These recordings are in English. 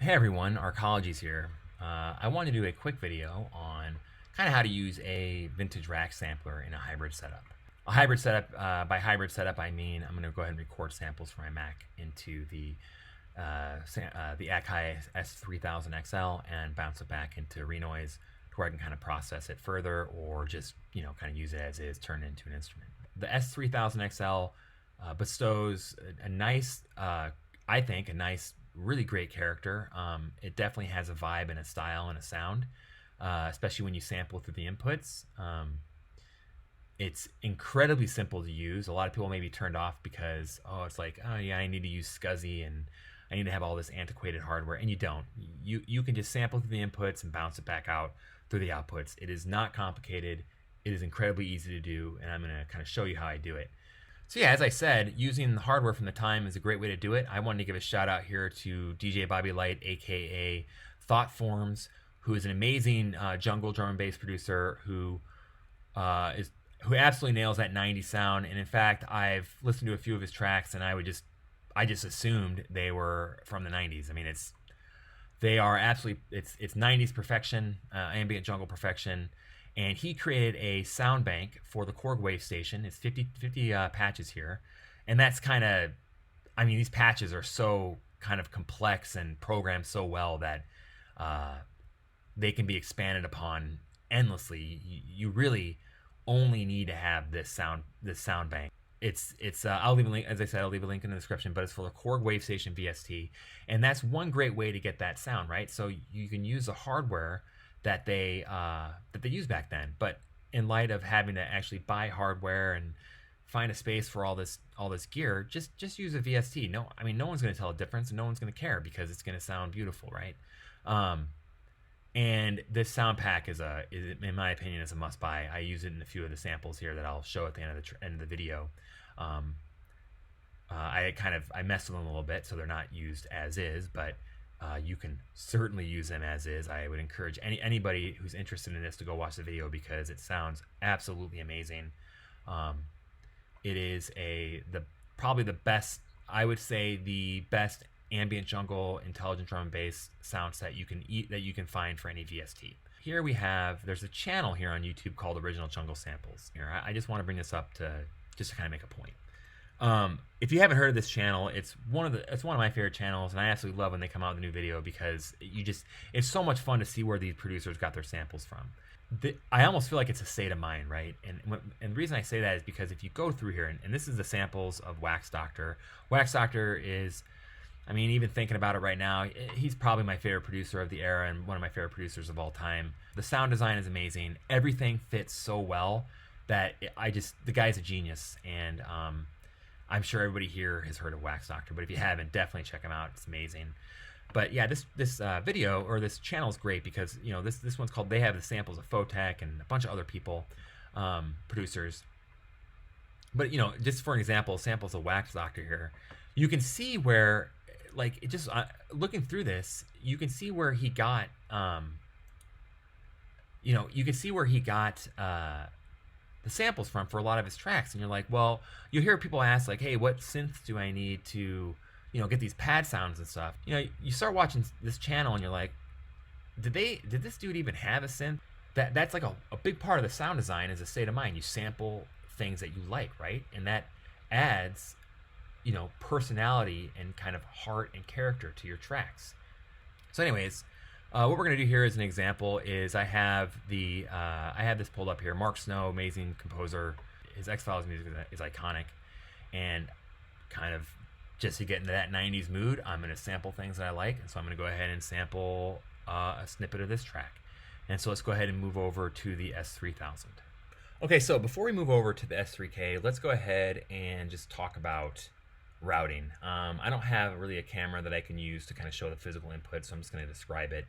Hey everyone, Arcology's here. I want to do a quick video on kind of how to use a vintage rack sampler in a hybrid setup. A hybrid setup, by hybrid setup I mean I'm going to go ahead and record samples from my Mac into the Akai s3000xl and bounce it back into Renoise to where I can kind of process it further or just, kind of use it as is, turn it into an instrument. The s3000xl bestows a nice, I think, a nice, really great character. It definitely has a vibe and a style and a sound, especially when you sample through the inputs. It's incredibly simple to use. A lot of people may be turned off because, it's like, oh yeah, I need to use SCSI and I need to have all this antiquated hardware, and you don't. You can just sample through the inputs and bounce it back out through the outputs. It is not complicated. It is incredibly easy to do, and I'm going to kind of show you how I do it. So yeah, as I said, using the hardware from the time is a great way to do it. I wanted to give a shout out here to DJ Bobby Light, aka Thought Forms, who is an amazing jungle drum and bass producer who absolutely nails that 90s sound. And in fact, I've listened to a few of his tracks, and I just assumed they were from the 90s. I mean, they are absolutely, it's 90s perfection, ambient jungle perfection. And he created a sound bank for the Korg Wave Station. It's 50 patches here. And that's kind of, I mean, these patches are so kind of complex and programmed so well that they can be expanded upon endlessly. You really only need to have this sound bank. It's I'll leave a link, as I said, I'll leave a link in the description, but it's for the Korg Wave Station VST. And that's one great way to get that sound, right? So you can use the hardware that they used back then, but in light of having to actually buy hardware and find a space for all this gear, just use a VST. No, I mean, no one's going to tell a difference, and no one's going to care because it's going to sound beautiful, right? And this sound pack is in my opinion, is a must buy. I use it in a few of the samples here that I'll show at the end of the video. I messed with them a little bit, so they're not used as is, but you can certainly use them as is. I would encourage anybody who's interested in this to go watch the video because it sounds absolutely amazing. It is probably the best, I would say the best ambient jungle intelligent drum and bass sound set you can find for any VST. Here there's a channel here on YouTube called Original Jungle Samples. Here, I just want to bring this up to kind of make a point. If you haven't heard of this channel, it's one of my favorite channels, and I absolutely love when they come out with a new video because it's so much fun to see where these producers got their samples from. I almost feel like it's a state of mind, right? And the reason I say that is because if you go through here, and this is the samples of Wax Doctor. Wax Doctor is, I mean, even thinking about it right now, he's probably my favorite producer of the era and one of my favorite producers of all time. The sound design is amazing. Everything fits so well that the guy's a genius, and I'm sure everybody here has heard of Wax Doctor, but if you haven't, definitely check him out. It's amazing. But yeah, this video or this channel is great because this one's called. They have the samples of Photech and a bunch of other people, producers. But just for an example, samples of Wax Doctor here, you can see where, like, it just looking through this, you can see where he got, you can see where he got the samples from for a lot of his tracks, and you're like, well, you hear people ask like, hey, what synths do I need to get these pad sounds and stuff. You start watching this channel and you're like, did this dude even have a synth? That's like a big part of the sound design is a state of mind. You sample things that you like, right? And that adds personality and kind of heart and character to your tracks. So anyways, what we're going to do here as an example is I have this pulled up here. Mark Snow, amazing composer. His X-Files music is iconic. And kind of just to get into that 90s mood, I'm going to sample things that I like. And so I'm going to go ahead and sample a snippet of this track. And so let's go ahead and move over to the S3000. Okay, so before we move over to the S3K, let's go ahead and just talk about routing. I don't have really a camera that I can use to kind of show the physical input, so I'm just going to describe it.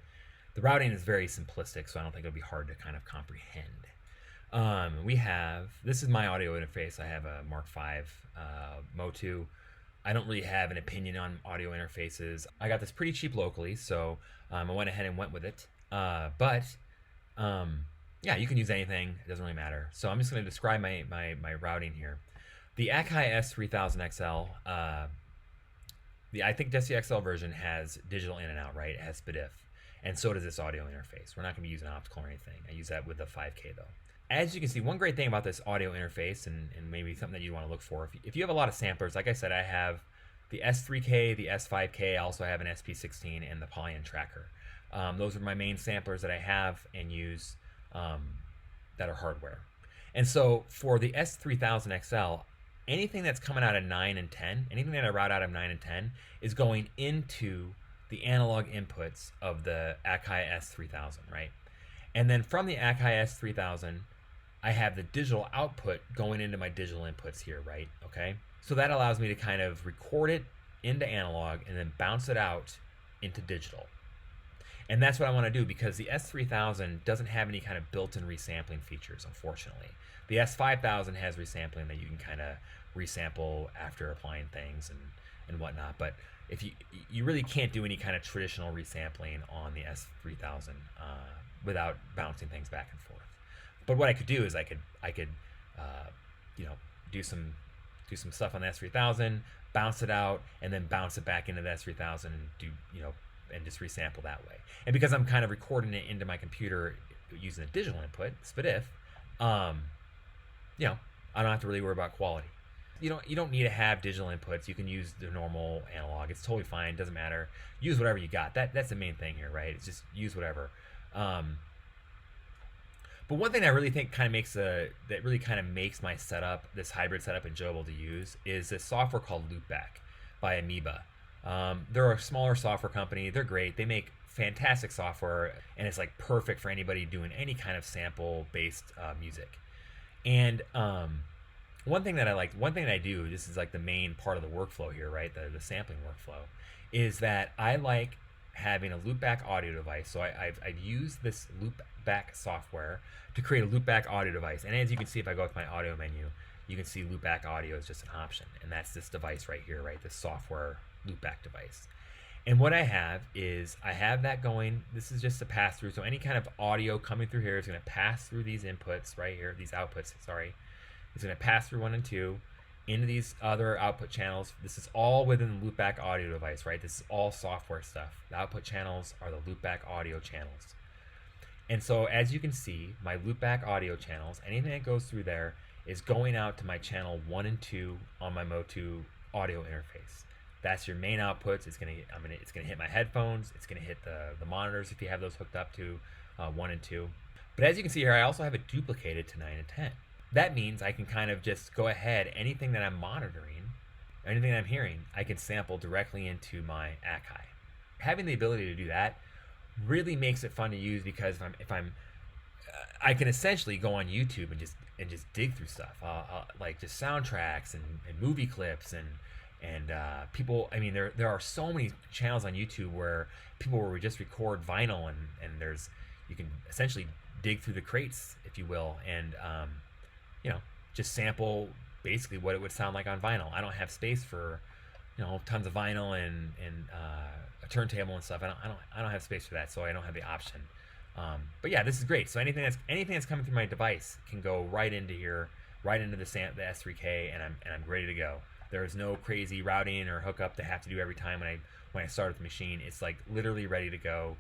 The routing is very simplistic, so I don't think it'll be hard to kind of comprehend. This is my audio interface. I have a Mark V Motu. I don't really have an opinion on audio interfaces. I got this pretty cheap locally, so I went ahead and went with it. Yeah, you can use anything. It doesn't really matter. So I'm just going to describe my routing here. The Akai s3000xl I think the s3000xl version has digital in and out, right? It has SPDIF, and so does this audio interface. We're not going to be using optical or anything. I use that with the 5K though. As you can see, one great thing about this audio interface, and maybe something that you want to look for, if you have a lot of samplers, like I said, I have the S3K, the S5K, I also have an SP16 and the Polyan tracker. Those are my main samplers that I have and use that are hardware. And so for the S3000xl, anything that's coming out of 9 and 10, anything that I route out of 9 and 10 is going into the analog inputs of the Akai S3000, right? And then from the Akai S3000, I have the digital output going into my digital inputs here, right? Okay. So that allows me to kind of record it into analog and then bounce it out into digital. And that's what I want to do, because the S3000 doesn't have any kind of built-in resampling features, unfortunately. The S5000 has resampling that you can kind of resample after applying things and whatnot. But if you really can't do any kind of traditional resampling on the S3000 without bouncing things back and forth. But what I could do is I could you know, do some stuff on the S3000, bounce it out, and then bounce it back into the S3000 and do, you know, and just resample that way. And because I'm kind of recording it into my computer using a digital input, SPDIF, you know, I don't have to really worry about quality. You don't need to have digital inputs. You can use the normal analog. It's totally fine. Doesn't matter. Use whatever you got. That's the main thing here, right? It's just use whatever. But one thing that I really think kind of makes my setup, this hybrid setup, enjoyable to use is this software called Loopback by Amoeba. They're a smaller software company. They're great. They make fantastic software, and it's like perfect for anybody doing any kind of sample-based music. And one thing that I do, this is like the main part of the workflow here, right? The sampling workflow, is that I like having a loopback audio device. So I've used this loopback software to create a loopback audio device. And as you can see, if I go with my audio menu, you can see loopback audio is just an option. And that's this device right here, right? This software loopback device. And what I have is I have that going. This is just a pass through. So any kind of audio coming through here is going to pass through these inputs right here, these outputs, sorry. It's going to pass through 1 and 2 into these other output channels. This is all within the loopback audio device, right? This is all software stuff. The output channels are the loopback audio channels. And so as you can see, my loopback audio channels, anything that goes through there is going out to my channel 1 and 2 on my Motu audio interface. That's your main outputs. It's gonna hit my headphones. It's gonna hit the monitors if you have those hooked up to 1 and 2. But as you can see here, I also have it duplicated to 9 and 10. That means I can kind of just go ahead, anything that I'm monitoring, anything that I'm hearing, I can sample directly into my Akai. Having the ability to do that really makes it fun to use, because I can essentially go on YouTube and just dig through stuff, like just soundtracks and movie clips and people. I mean, there are so many channels on YouTube where people will just record vinyl, and you can essentially dig through the crates, if you will, and you know, just sample basically what it would sound like on vinyl. I don't have space for, you know, tons of vinyl and a turntable and stuff. I don't have space for that, so I don't have the option. But yeah, this is great. So anything that's coming through my device can go right into here, right into the S3K, and I'm ready to go. There is no crazy routing or hookup to have to do every time when I start with the machine. It's like literally ready to go,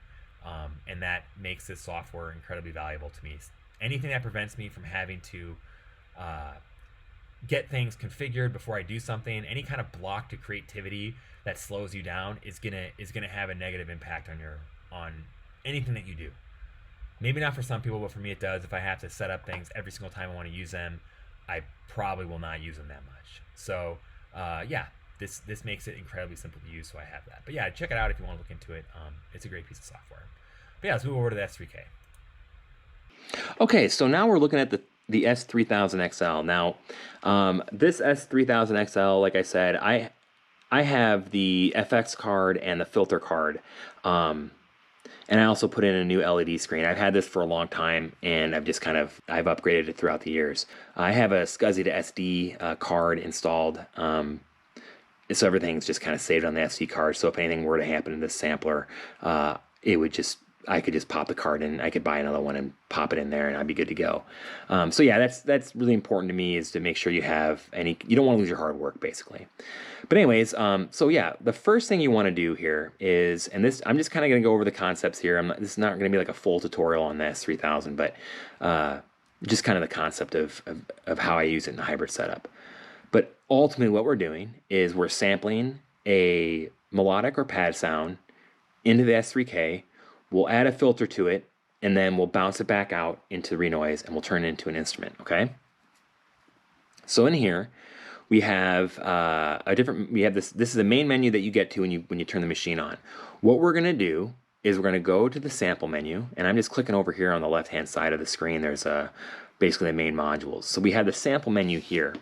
and that makes this software incredibly valuable to me. Anything that prevents me from having to get things configured before I do something, any kind of block to creativity that slows you down is gonna have a negative impact on anything that you do. Maybe not for some people, but for me it does. If I have to set up things every single time I want to use them, I probably will not use them that much. So yeah, this makes it incredibly simple to use, so I have that. But yeah, check it out if you want to look into it. It's a great piece of software. But yeah, let's move over to the S3K. Okay, so now we're looking at the S3000xl. Now, this S3000xl, like I said, I have the FX card and the filter card, and I also put in a new LED screen. I've had this for a long time, and I've upgraded it throughout the years. I have a SCSI to SD card installed, so everything's just kind of saved on the SD card. So if anything were to happen to this sampler, it would just I could just pop the card in. I could buy another one and pop it in there, and I'd be good to go. So yeah, that's really important to me, is to make sure you have any. You don't want to lose your hard work, basically. But anyways, so yeah, the first thing you want to do here is, and this, I'm just kind of going to go over the concepts here. This is not going to be like a full tutorial on the S3000, but just kind of the concept of how I use it in the hybrid setup. But ultimately, what we're doing is we're sampling a melodic or pad sound into the S3K. We'll add a filter to it, and then we'll bounce it back out into Renoise, and we'll turn it into an instrument, okay? So in here, we have this is the main menu that you get to when you turn the machine on. What we're gonna do is we're gonna go to the sample menu, and I'm just clicking over here on the left-hand side of the screen. There's basically the main modules. So we have the sample menu here.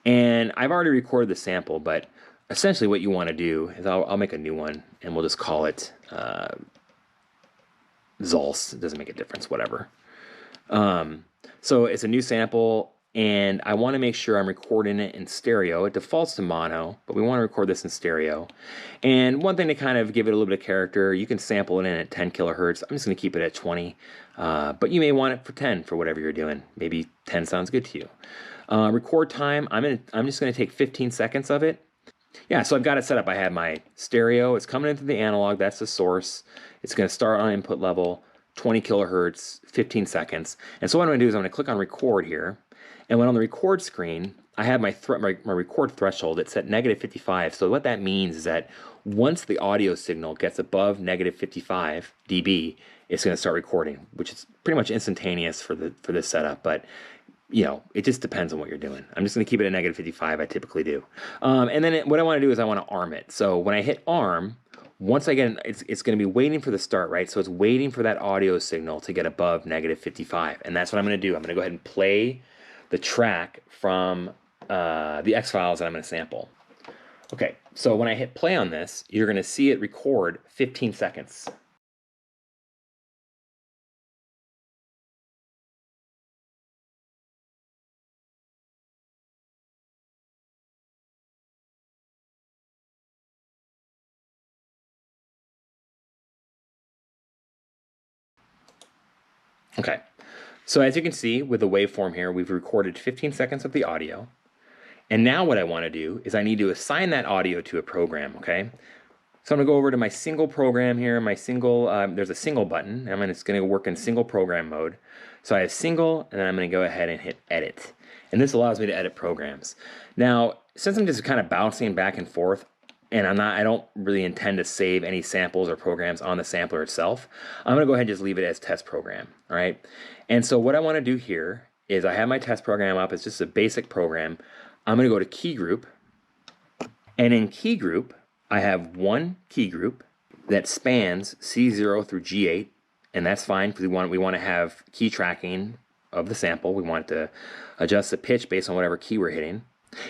And I've already recorded the sample, but essentially what you want to do is I'll make a new one, and we'll just call it Zolce. It doesn't make a difference, whatever. So it's a new sample, and I want to make sure I'm recording it in stereo. It defaults to mono, but we want to record this in stereo. And one thing to kind of give it a little bit of character, you can sample it in at 10 kilohertz. I'm just going to keep it at 20, but you may want it for 10 for whatever you're doing. Maybe 10 sounds good to you. Record time, I'm just going to take 15 seconds of it. Yeah, so I've got it set up. I have my stereo. It's coming into the analog. That's the source. It's going to start on input level, 20 kilohertz, 15 seconds. And so what I'm going to do is I'm going to click on record here. And when on the record screen, I have my record threshold. It's at -55. So what that means is that once the audio signal gets above -55 dB, it's going to start recording, which is pretty much instantaneous for this setup. But you know, it just depends on what you're doing. I'm just going to keep it at -55. I typically do. And then what I want to do is I want to arm it. So when I hit arm, once I get, it's going to be waiting for the start, right? So it's waiting for that audio signal to get above -55. And that's what I'm going to do. I'm going to go ahead and play the track from the X files that I'm going to sample. Okay, so when I hit play on this, you're going to see it record 15 seconds. Okay, so as you can see with the waveform here, we've recorded 15 seconds of the audio. And now what I want to do is I need to assign that audio to a program, okay? So I'm going to go over to my single program here, my single, there's a single button. It's going to work in single program mode. So I have single, and then I'm going to go ahead and hit edit. And this allows me to edit programs. Now, since I'm just kind of bouncing back and forth, and I don't really intend to save any samples or programs on the sampler itself, I'm going to go ahead and just leave it as test program, all right? And so what I want to do here is I have my test program up. It's just a basic program. I'm going to go to key group, and in key group, I have one key group that spans C0 through G8, and that's fine because we want to have key tracking of the sample. We want to adjust the pitch based on whatever key we're hitting.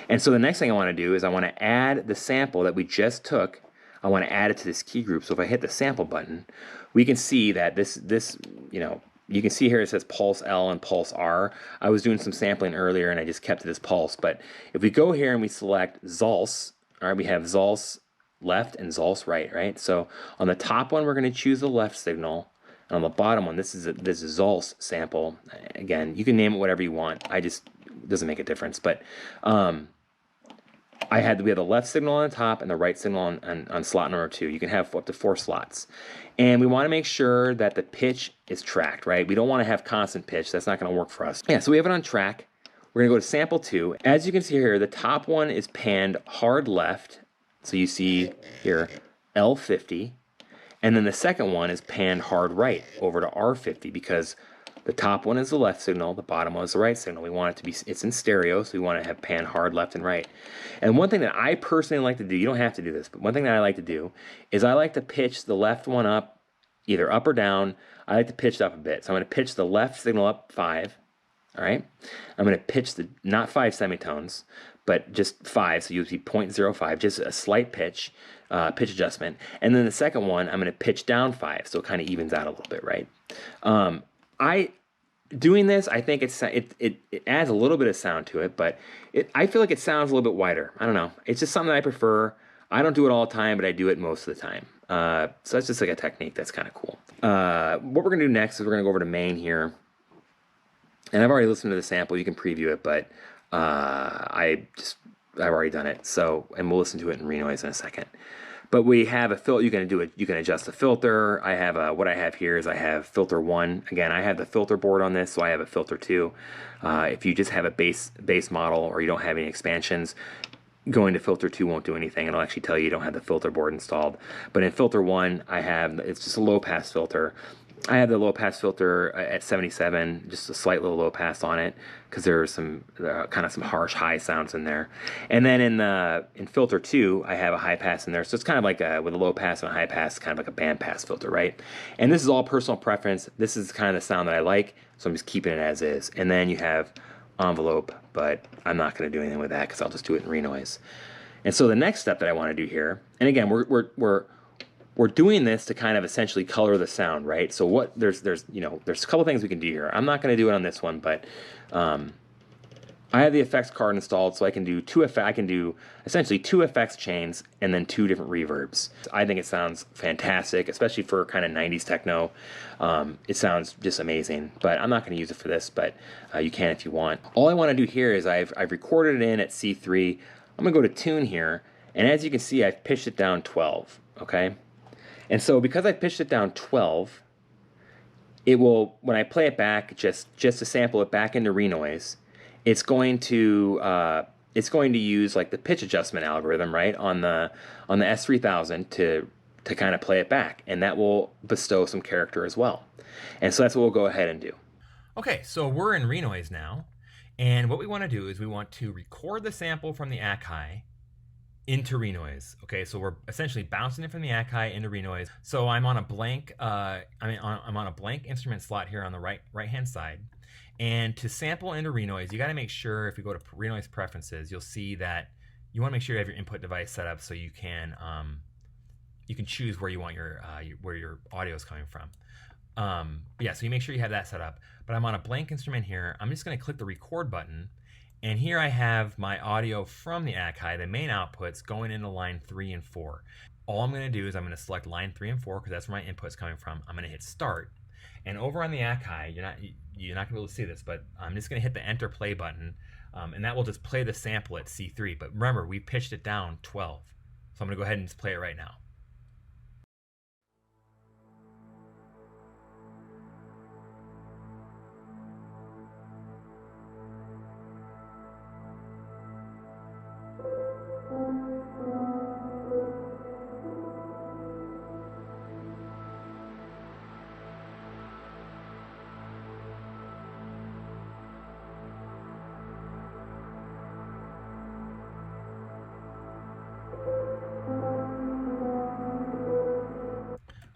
And so the next thing I want to do is I want to add the sample that we just took. I want to add it to this key group. So if I hit the sample button, we can see that this you know, you can see here it says pulse L and pulse R. I was doing some sampling earlier and I just kept it as pulse. But if we go here and we select Zolce, all right, we have Zolce left and Zolce right? So on the top one, we're going to choose the left signal. And on the bottom one, this is Zolce sample. Again, you can name it whatever you want. It doesn't make a difference. But we have the left signal on the top and the right signal on slot number 2. You can have up to 4 slots. And we want to make sure that the pitch is tracked, right? We don't want to have constant pitch. That's not going to work for us. Yeah, so we have it on track. We're going to go to sample 2. As you can see here, the top one is panned hard left. So you see here L50. And then the second one is panned hard right over to R50 because the top one is the left signal, the bottom one is the right signal. We want it to be, it's in stereo, so we want to have pan hard left and right. And one thing that I personally like to do, you don't have to do this, but one thing that I like to do is I like to pitch the left one up, either up or down. I like to pitch it up a bit. So I'm going to pitch the left signal up 5, all right? I'm going to pitch not 5 semitones, but just 5, so you'll see 0.05, just a slight pitch adjustment. And then the second one, I'm going to pitch down 5, so it kind of evens out a little bit, right? Doing this, I think it adds a little bit of sound to it, but I feel like it sounds a little bit wider. I don't know. It's just something that I prefer. I don't do it all the time, but I do it most of the time. So that's just like a technique that's kind of cool. What we're gonna do next is we're gonna go over to main here. And I've already listened to the sample, you can preview it, but I've already done it. So, and we'll listen to it in Renoise in a second. But we have a filter, you can do it, you can adjust the filter. I have what I have here is I have filter 1. Again, I have the filter board on this, so I have a filter 2. If you just have a base model or you don't have any expansions, going to filter 2 won't do anything. It'll actually tell you don't have the filter board installed. But in filter 1, it's just a low pass filter. I have the low pass filter at 77, just a slight little low pass on it because there are some kind of some harsh high sounds in there. And then in filter 2, I have a high pass in there, so it's kind of like with a low pass and a high pass, kind of like a band pass filter, right? And this is all personal preference. This is kind of the sound that I like, so I'm just keeping it as is. And then you have envelope, but I'm not going to do anything with that because I'll just do it in Renoise. And so the next step that I want to do here, and again, we're doing this to kind of essentially color the sound, right? So there's a couple things we can do here. I'm not going to do it on this one, but I have the effects card installed, so I can do essentially 2 effects chains and then 2 different reverbs. I think it sounds fantastic, especially for kind of 90s techno. It sounds just amazing, but I'm not going to use it for this, but you can if you want. All I want to do here is I've recorded it in at C3. I'm going to go to tune here, and as you can see, I've pitched it down 12, okay? And so because I pitched it down 12, it will, when I play it back, just to sample it back into Renoise, it's going to use like the pitch adjustment algorithm, right, on the S3000 to kind of play it back, and that will bestow some character as well. And so that's what we'll go ahead and do. Okay, so we're in Renoise now, and what we want to do is we want to record the sample from the Akai into Renoise. Okay, so we're essentially bouncing it from the Akai into Renoise. So I'm on a blank, I'm on a blank instrument slot here on the right hand side. And to sample into Renoise, you got to make sure, if you go to Renoise preferences, you'll see that you want to make sure you have your input device set up so you can choose where you want where your audio is coming from. Yeah, so you make sure you have that set up. But I'm on a blank instrument here. I'm just going to click the record button. And here I have my audio from the Akai, the main outputs, going into line 3 and 4. All I'm going to do is I'm going to select line 3 and 4 because that's where my input's coming from. I'm going to hit start. And over on the Akai, you're not going to be able to see this, but I'm just going to hit the enter play button, and that will just play the sample at C3. But remember, we pitched it down 12. So I'm going to go ahead and just play it right now.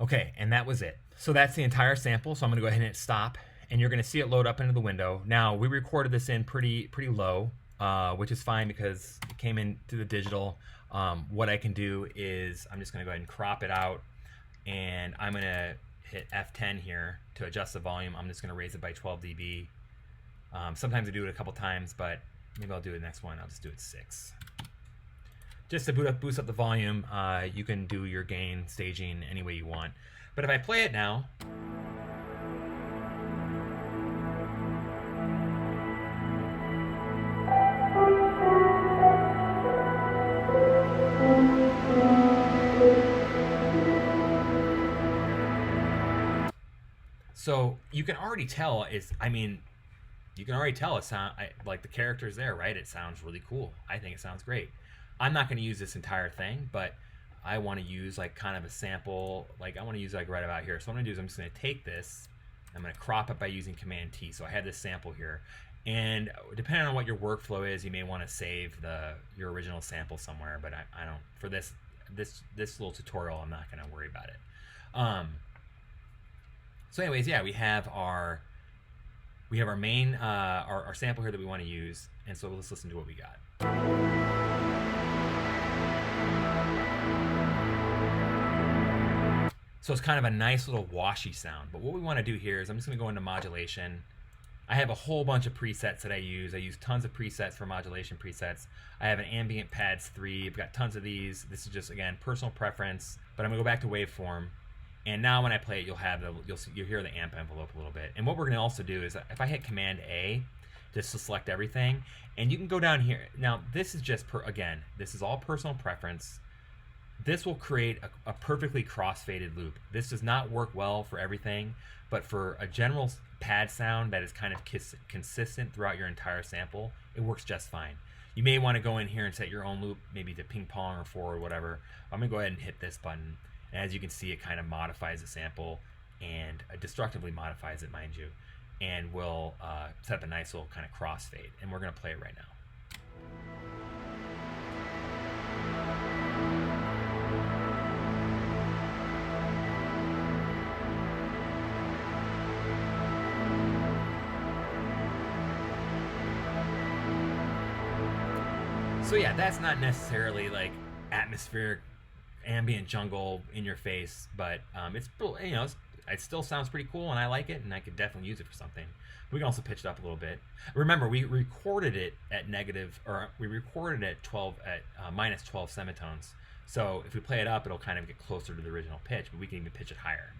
Okay, and that was it. So that's the entire sample. So I'm gonna go ahead and hit stop, and you're gonna see it load up into the window. Now, we recorded this in pretty low, which is fine because it came into the digital. What I can do is I'm just gonna go ahead and crop it out, and I'm gonna hit F10 here to adjust the volume. I'm just gonna raise it by 12 dB. Sometimes I do it a couple times, but maybe I'll do the next one. I'll just do it 6. Just to boost up the volume. You can do your gain staging any way you want. But if I play it now, so you can already tell you can already tell like the character's there, right? It sounds really cool. I think it sounds great. I'm not going to use this entire thing, but I want to use like kind of a sample. Like I want to use like right about here. So what I'm going to do is I'm just going to take this, I'm going to crop it by using Command T. So I have this sample here, and depending on what your workflow is, you may want to save your original sample somewhere. But I don't. For this little tutorial, I'm not going to worry about it. So anyways, yeah, we have our main our sample here that we want to use, and so let's listen to what we got. So it's kind of a nice little washy sound. But what we want to do here is I'm just going to go into modulation, I have a whole bunch of presets that I use. I use tons of presets for modulation presets. I have an ambient pads 3. I've got tons of these. This is just, again, personal preference. But I'm gonna go back to waveform, and now when I play it, you'll hear the amp envelope a little bit. And what we're gonna also do is, if I hit Command A, just to select everything, and you can go down here. Now this is just again, this is all personal preference. This will create a perfectly crossfaded loop. This does not work well for everything, but for a general pad sound that is kind of consistent throughout your entire sample, it works just fine. You may want to go in here and set your own loop, maybe to ping pong or forward, whatever. I'm gonna go ahead and hit this button, and as you can see, it kind of modifies the sample, and destructively modifies it, mind you, and will set up a nice little kind of crossfade, and we're gonna play it right now. So yeah, that's not necessarily like atmospheric ambient jungle in your face, but it's, you know, it still sounds pretty cool, and I like it, and I could definitely use it for something. We can also pitch it up a little bit. Remember, we recorded it at minus 12 semitones. So if we play it up, it'll kind of get closer to the original pitch, but we can even pitch it higher.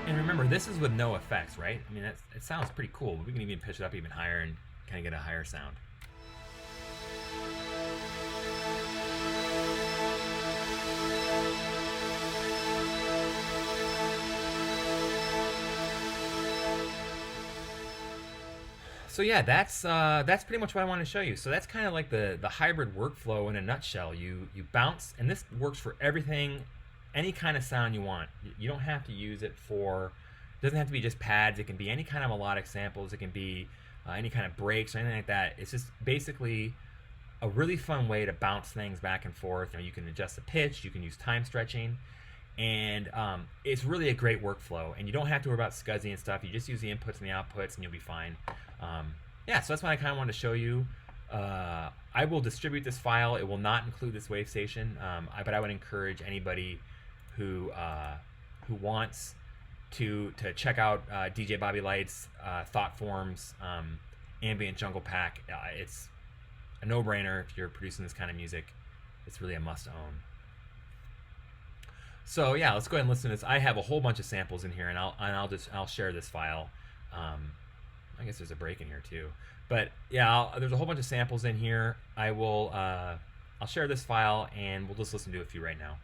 And remember, this is with no effects, right? I mean, it sounds pretty cool, but we can even pitch it up even higher and kind of get a higher sound. So yeah, that's pretty much what I want to show you. So that's kind of like the hybrid workflow in a nutshell. You bounce, and this works for everything, any kind of sound you want. You don't have to use it for, it doesn't have to be just pads. It can be any kind of melodic samples. It can be any kind of breaks or anything like that. It's just basically a really fun way to bounce things back and forth. You know, you can adjust the pitch. You can use time stretching. And it's really a great workflow, and you don't have to worry about SCSI and stuff. You just use the inputs and the outputs, and you'll be fine. Yeah, so that's what I kind of wanted to show you. I will distribute this file. It will not include this wave station, but I would encourage anybody who wants to check out DJ Bobby Light's Thought Forms Ambient Jungle Pack. It's a no-brainer if you're producing this kind of music. It's really a must-own. So yeah, let's go ahead and listen to this. I have a whole bunch of samples in here, and I'll share this file. I guess there's a break in here too, but yeah, there's a whole bunch of samples in here. I'll share this file, and we'll just listen to a few right now.